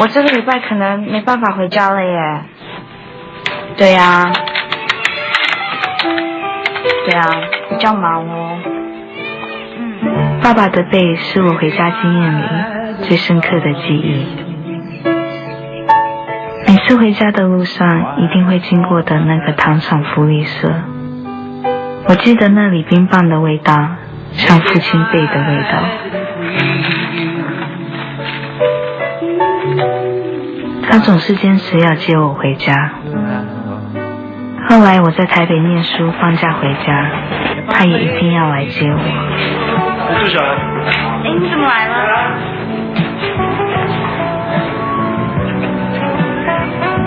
我这个礼拜可能没办法回家了耶。对呀，比较忙哦。爸爸的背是我回家经验里最深刻的记忆。每次回家的路上一定会经过的那个糖厂福利社，我记得那里冰棒的味道像父亲背的味道。他总是坚持要接我回家。后来我在台北念书，放假回家，他也一定要来接我。住小孩。你怎么来了？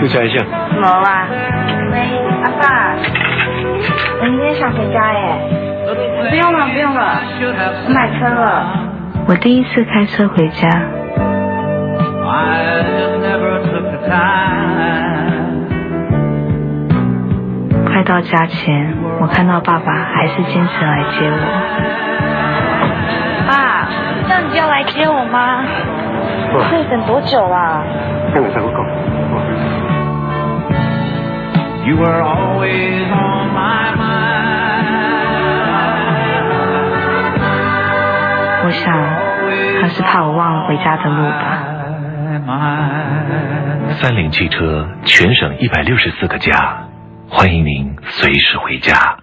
又加一下。怎么啦？喂，阿爸，我明天想回家耶。不用了，我买车了。我第一次开车回家。快到家前，我看到爸爸还是坚持来接我。爸，那你就要来接我吗？可以等多久啦？看我才会够。You were always on my mind. 我想，他是怕我忘了回家的路吧。30汽车全省164个家，欢迎您随时回家。